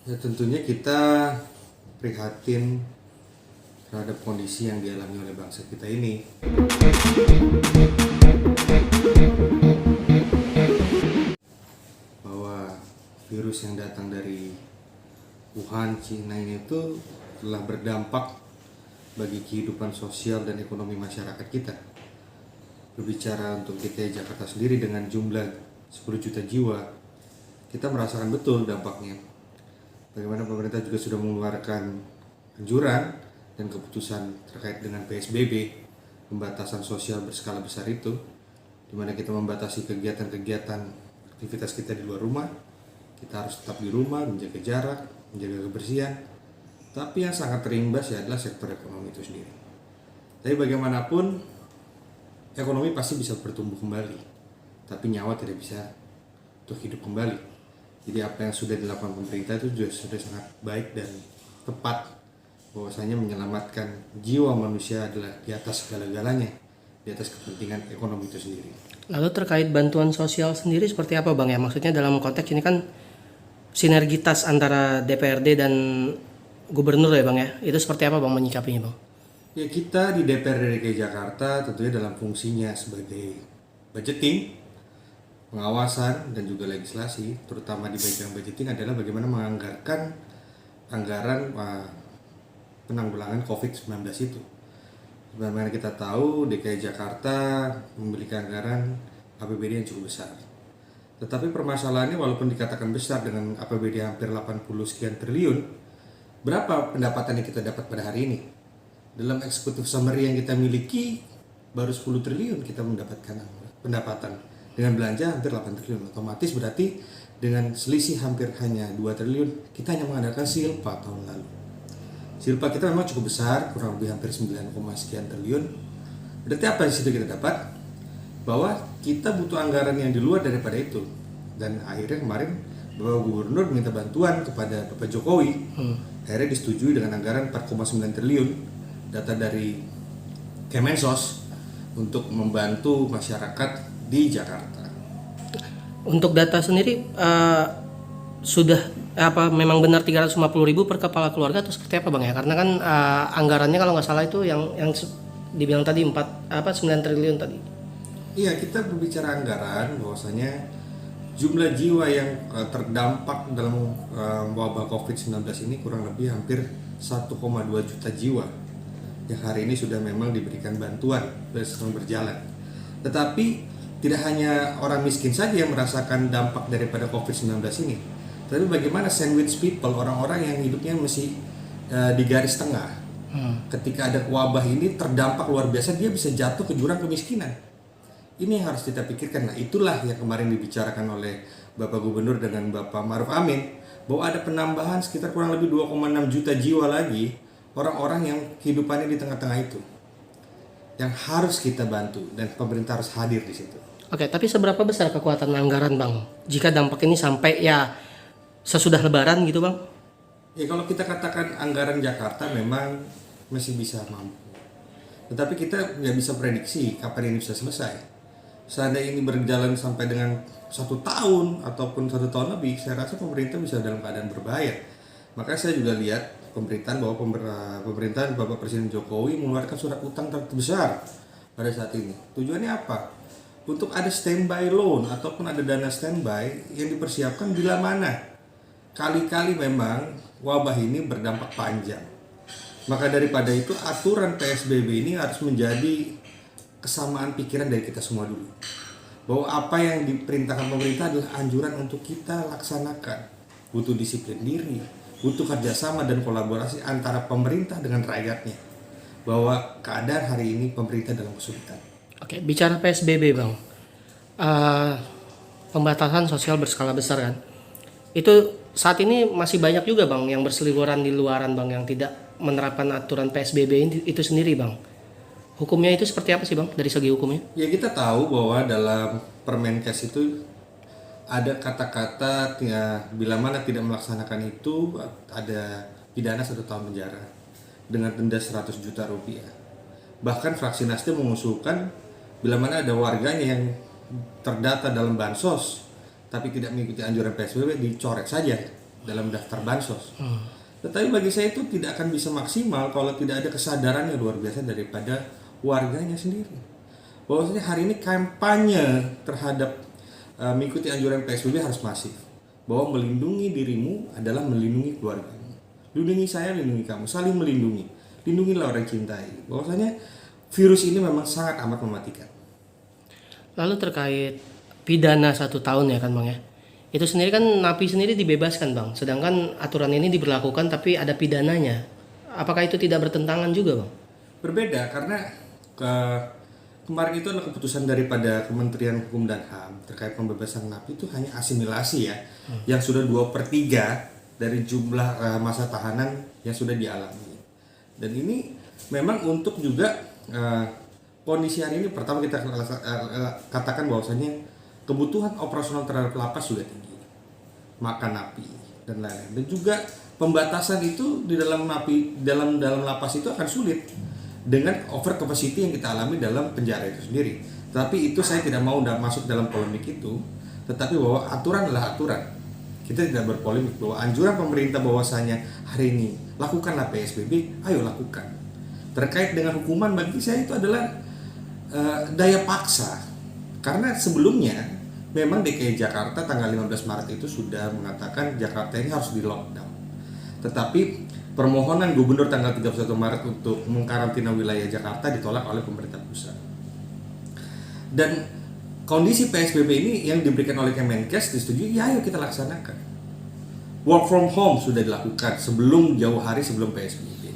Ya tentunya kita prihatin terhadap kondisi yang dialami oleh bangsa kita ini. Bahwa virus yang datang dari Wuhan, Cina ini itu telah berdampak bagi kehidupan sosial dan ekonomi masyarakat kita. Berbicara untuk DKI Jakarta sendiri dengan jumlah 10 juta jiwa, kita merasakan betul dampaknya. Bagaimana pemerintah juga sudah mengeluarkan anjuran dan keputusan terkait dengan PSBB, pembatasan sosial berskala besar itu, di mana kita membatasi kegiatan-kegiatan aktivitas kita di luar rumah. Kita harus tetap di rumah, menjaga jarak, menjaga kebersihan. Tapi yang sangat terimbas ya adalah sektor ekonomi itu sendiri. Tapi bagaimanapun, ekonomi pasti bisa bertumbuh kembali, tapi nyawa tidak bisa untuk hidup kembali. Jadi apa yang sudah dilakukan pemerintah itu sudah sangat baik dan tepat, bahwasanya menyelamatkan jiwa manusia adalah di atas segala-galanya, di atas kepentingan ekonomi itu sendiri. Lalu terkait bantuan sosial sendiri seperti apa Bang ya? Maksudnya dalam konteks ini kan sinergitas antara DPRD dan gubernur ya Bang ya? Itu seperti apa Bang menyikapinya Bang? Ya, kita di DPRD DKI Jakarta tentunya dalam fungsinya sebagai budgeting, pengawasan dan juga legislasi, terutama di bagian budgeting adalah bagaimana menganggarkan anggaran penanggulangan COVID-19 itu. Sebagaimana kita tahu, DKI Jakarta memiliki anggaran APBD yang cukup besar. Tetapi permasalahannya walaupun dikatakan besar dengan APBD hampir 80 sekian triliun, berapa pendapatan yang kita dapat pada hari ini? Dalam eksekutif summary yang kita miliki, baru 10 triliun kita mendapatkan pendapatan. Dengan belanja hampir 8 triliun. Otomatis berarti dengan selisih hampir hanya 2 triliun, kita hanya mengandalkan silpa tahun lalu. Silpa kita memang cukup besar, kurang lebih hampir 9, sekian triliun. Berarti apa yang situ kita dapat? Bahwa kita butuh anggaran yang di luar daripada itu. Dan akhirnya kemarin Bapak Gubernur minta bantuan kepada Bapak Jokowi. Akhirnya disetujui dengan anggaran 4,9 triliun data dari Kemensos untuk membantu masyarakat di Jakarta. Untuk data sendiri sudah memang benar 350.000 per kepala keluarga atau seperti apa Bang ya? Karena kan anggarannya kalau nggak salah itu yang dibilang tadi 9 triliun tadi. Iya, kita berbicara anggaran bahwasanya jumlah jiwa yang terdampak dalam wabah COVID-19 ini kurang lebih hampir 1,2 juta jiwa yang hari ini sudah memang diberikan bantuan sedang berjalan. Tetapi tidak hanya orang miskin saja yang merasakan dampak daripada COVID-19 ini, tapi bagaimana sandwich people, orang-orang yang hidupnya masih di garis tengah. Ketika ada wabah ini terdampak luar biasa, dia bisa jatuh ke jurang kemiskinan. Ini yang harus kita pikirkan. Nah, itulah yang kemarin dibicarakan oleh Bapak Gubernur dengan Bapak Ma'ruf Amin, bahwa ada penambahan sekitar kurang lebih 2,6 juta jiwa lagi orang-orang yang kehidupannya di tengah-tengah itu, yang harus kita bantu dan pemerintah harus hadir di situ. Oke, tapi seberapa besar kekuatan anggaran Bang jika dampak ini sampai ya sesudah Lebaran gitu Bang? Ya, kalau kita katakan anggaran Jakarta memang masih bisa mampu, tetapi kita nggak bisa prediksi kapan ini bisa selesai. Seandainya ini berjalan sampai dengan 1 tahun ataupun 1 tahun lebih, saya rasa pemerintah bisa dalam keadaan berbahaya. Maka saya juga lihat pemberitaan bahwa pemerintahan Bapak Presiden Jokowi mengeluarkan surat utang terbesar pada saat ini. Tujuannya apa? Untuk ada standby loan ataupun ada dana standby yang dipersiapkan bila mana kali-kali memang wabah ini berdampak panjang. Maka daripada itu aturan PSBB ini harus menjadi kesamaan pikiran dari kita semua dulu. Bahwa apa yang diperintahkan pemerintah adalah anjuran untuk kita laksanakan. Butuh disiplin diri, butuh kerjasama dan kolaborasi antara pemerintah dengan rakyatnya. Bahwa keadaan hari ini pemerintah dalam kesulitan. Oke, bicara PSBB Bang, pembatasan sosial berskala besar kan, itu saat ini masih banyak juga Bang yang berseliweran di luaran Bang yang tidak menerapkan aturan PSBB itu sendiri Bang. Hukumnya itu seperti apa sih Bang dari segi hukumnya? Ya, kita tahu bahwa dalam Permenkes itu ada kata-kata ya, bila mana tidak melaksanakan itu ada pidana 1 tahun penjara dengan denda 100 juta rupiah. Bahkan fraksi Nasdem mengusulkan bila mana ada warganya yang terdata dalam bansos tapi tidak mengikuti anjuran PSBB, dicoret saja dalam daftar bansos. Tetapi bagi saya itu tidak akan bisa maksimal kalau tidak ada kesadaran yang luar biasa daripada warganya sendiri. Bahwasanya hari ini kampanye terhadap mengikuti anjuran PSBB harus masif. Bahwa melindungi dirimu adalah melindungi keluargamu. Lindungi saya, lindungi kamu, saling melindungi. Lindungilah orang cintai. Bahwasanya virus ini memang sangat amat mematikan. Lalu terkait pidana 1 tahun ya kan Bang ya. Itu sendiri kan napi sendiri dibebaskan Bang. Sedangkan aturan ini diberlakukan tapi ada pidananya. Apakah itu tidak bertentangan juga Bang? Berbeda karena kemarin itu adalah keputusan daripada Kementerian Hukum dan HAM terkait pembebasan napi itu hanya asimilasi ya, yang sudah 2/3 dari jumlah masa tahanan yang sudah dialami. Dan ini memang untuk juga kondisi hari ini pertama kita katakan bahwasanya kebutuhan operasional terhadap lapas sudah tinggi, makan napi dan lain-lain, dan juga pembatasan itu di dalam napi dalam lapas itu akan sulit dengan over capacity yang kita alami dalam penjara itu sendiri. Tapi itu saya tidak mau masuk dalam polemik itu, tetapi bahwa aturan adalah aturan. Kita tidak berpolemik bahwa anjuran pemerintah bahwasanya hari ini lakukanlah PSBB, ayo lakukan. Terkait dengan hukuman bagi saya itu adalah daya paksa. Karena sebelumnya memang DKI Jakarta tanggal 15 Maret itu sudah mengatakan Jakarta ini harus di lockdown. Tetapi permohonan gubernur tanggal 31 Maret untuk mengkarantina wilayah Jakarta ditolak oleh pemerintah pusat. Dan kondisi PSBB ini yang diberikan oleh Kemenkes disetujui, ya ayo kita laksanakan. Work from home sudah dilakukan jauh hari sebelum PSBB.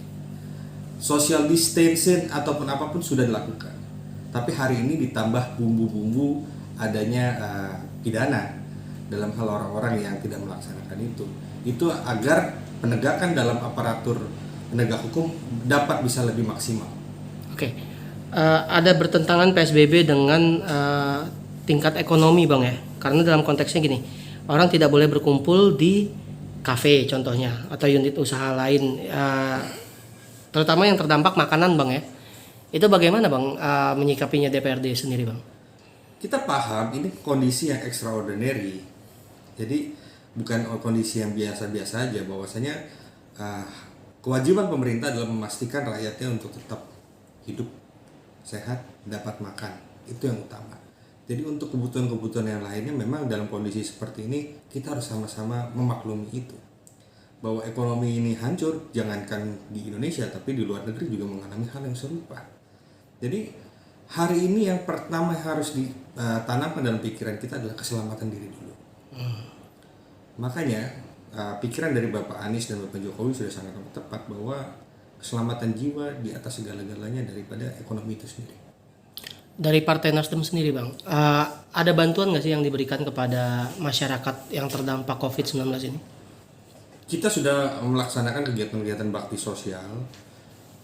Social distancing ataupun apapun sudah dilakukan. Tapi hari ini ditambah bumbu-bumbu adanya pidana dalam hal orang-orang yang tidak melaksanakan itu. Itu agar penegakan dalam aparatur penegak hukum dapat bisa lebih maksimal. Oke. Ada bertentangan PSBB dengan tingkat ekonomi Bang ya. Karena dalam konteksnya gini, orang tidak boleh berkumpul di kafe contohnya atau unit usaha lain, terutama yang terdampak makanan Bang ya. Itu bagaimana Bang menyikapinya DPRD sendiri Bang? Kita paham ini kondisi yang extraordinary. Jadi bukan kondisi yang biasa-biasa aja, bahwasanya kewajiban pemerintah adalah memastikan rakyatnya untuk tetap hidup sehat, dapat makan. Itu yang utama. Jadi untuk kebutuhan-kebutuhan yang lainnya memang dalam kondisi seperti ini kita harus sama-sama memaklumi itu. Bahwa ekonomi ini hancur, jangankan di Indonesia tapi di luar negeri juga mengalami hal yang serupa. Jadi hari ini yang pertama harus ditanamkan dalam pikiran kita adalah keselamatan diri dulu. Makanya pikiran dari Bapak Anies dan Bapak Jokowi sudah sangat tepat bahwa keselamatan jiwa di atas segala-galanya daripada ekonomi itu sendiri. Dari Partai Nasdem sendiri Bang, ada bantuan nggak sih yang diberikan kepada masyarakat yang terdampak COVID-19 ini? Kita sudah melaksanakan kegiatan-kegiatan bakti sosial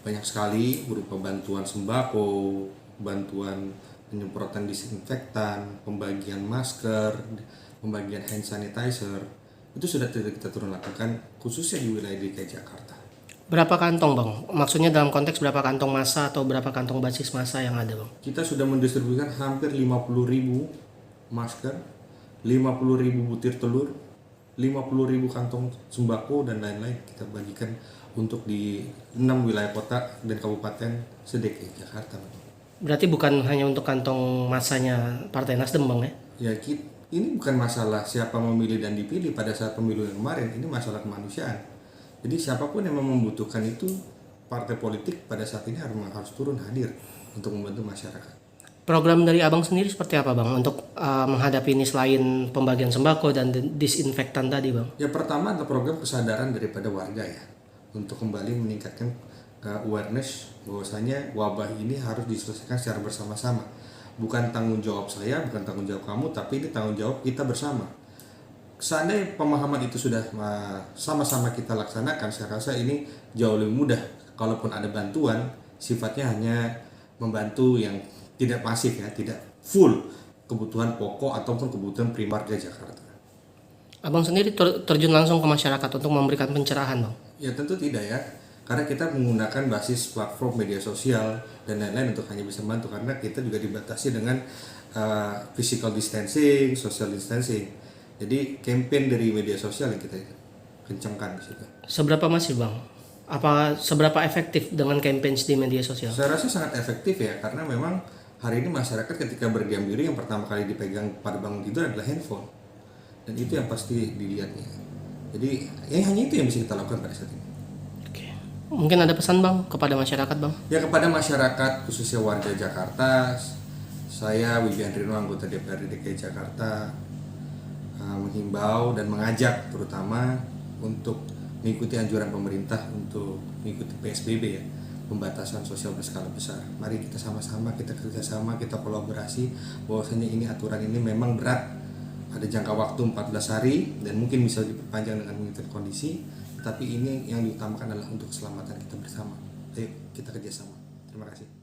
banyak sekali berupa bantuan sembako, bantuan penyemprotan disinfektan, pembagian masker, pembagian hand sanitizer. Itu sudah kita turun lakukan khususnya di wilayah DKI Jakarta. Berapa kantong Bang? Maksudnya dalam konteks berapa kantong massa atau berapa kantong basis massa yang ada Bang? Kita sudah mendistribusikan hampir 50.000 masker, 50.000 butir telur, 50.000 kantong sembako dan lain-lain kita bagikan untuk di 6 wilayah kota dan kabupaten se-DKI Jakarta. Berarti bukan hanya untuk kantong massanya Partai Nasdem Bang ya? Ya, ini bukan masalah siapa memilih dan dipilih pada saat pemilu yang kemarin, ini masalah kemanusiaan. Jadi siapapun yang membutuhkan itu, partai politik pada saat ini harus turun hadir untuk membantu masyarakat. Program dari Abang sendiri seperti apa Bang untuk menghadapi ini selain pembagian sembako dan disinfektan tadi Bang? Ya, pertama adalah program kesadaran daripada warga ya, untuk kembali meningkatkan awareness bahwasanya wabah ini harus diselesaikan secara bersama-sama. Bukan tanggung jawab saya, bukan tanggung jawab kamu, tapi ini tanggung jawab kita bersama. Seandainya pemahaman itu sudah sama-sama kita laksanakan, saya rasa ini jauh lebih mudah. Kalaupun ada bantuan, sifatnya hanya membantu yang tidak masif ya, tidak full kebutuhan pokok ataupun kebutuhan primer warga Jakarta. Abang sendiri terjun langsung ke masyarakat untuk memberikan pencerahan Bang? Ya tentu tidak ya, karena kita menggunakan basis platform media sosial dan lain-lain untuk hanya bisa membantu, karena kita juga dibatasi dengan physical distancing, social distancing. Jadi campaign dari media sosial yang kita kencangkan di situ. Seberapa masif bang? Apa seberapa efektif dengan campaign di media sosial? Saya rasa sangat efektif ya, karena memang hari ini masyarakat ketika berdiam diri yang pertama kali dipegang pada bangun tidur adalah handphone, dan itu yang pasti dilihatnya. Jadi ya hanya itu yang bisa kita lakukan pada saat ini. Oke. Mungkin ada pesan bang kepada masyarakat bang? Ya, kepada masyarakat khususnya warga Jakarta, saya Wibi Andrino, anggota DPRD DKI Jakarta, menghimbau dan mengajak terutama untuk mengikuti anjuran pemerintah untuk mengikuti PSBB ya, pembatasan sosial berskala besar. Mari kita sama-sama, kita kerjasama, kita kolaborasi bahwasanya ini aturan ini memang berat. Ada jangka waktu 14 hari dan mungkin bisa diperpanjang dengan mengikuti kondisi, tapi ini yang diutamakan adalah untuk keselamatan kita bersama. Ayo kita kerjasama. Terima kasih.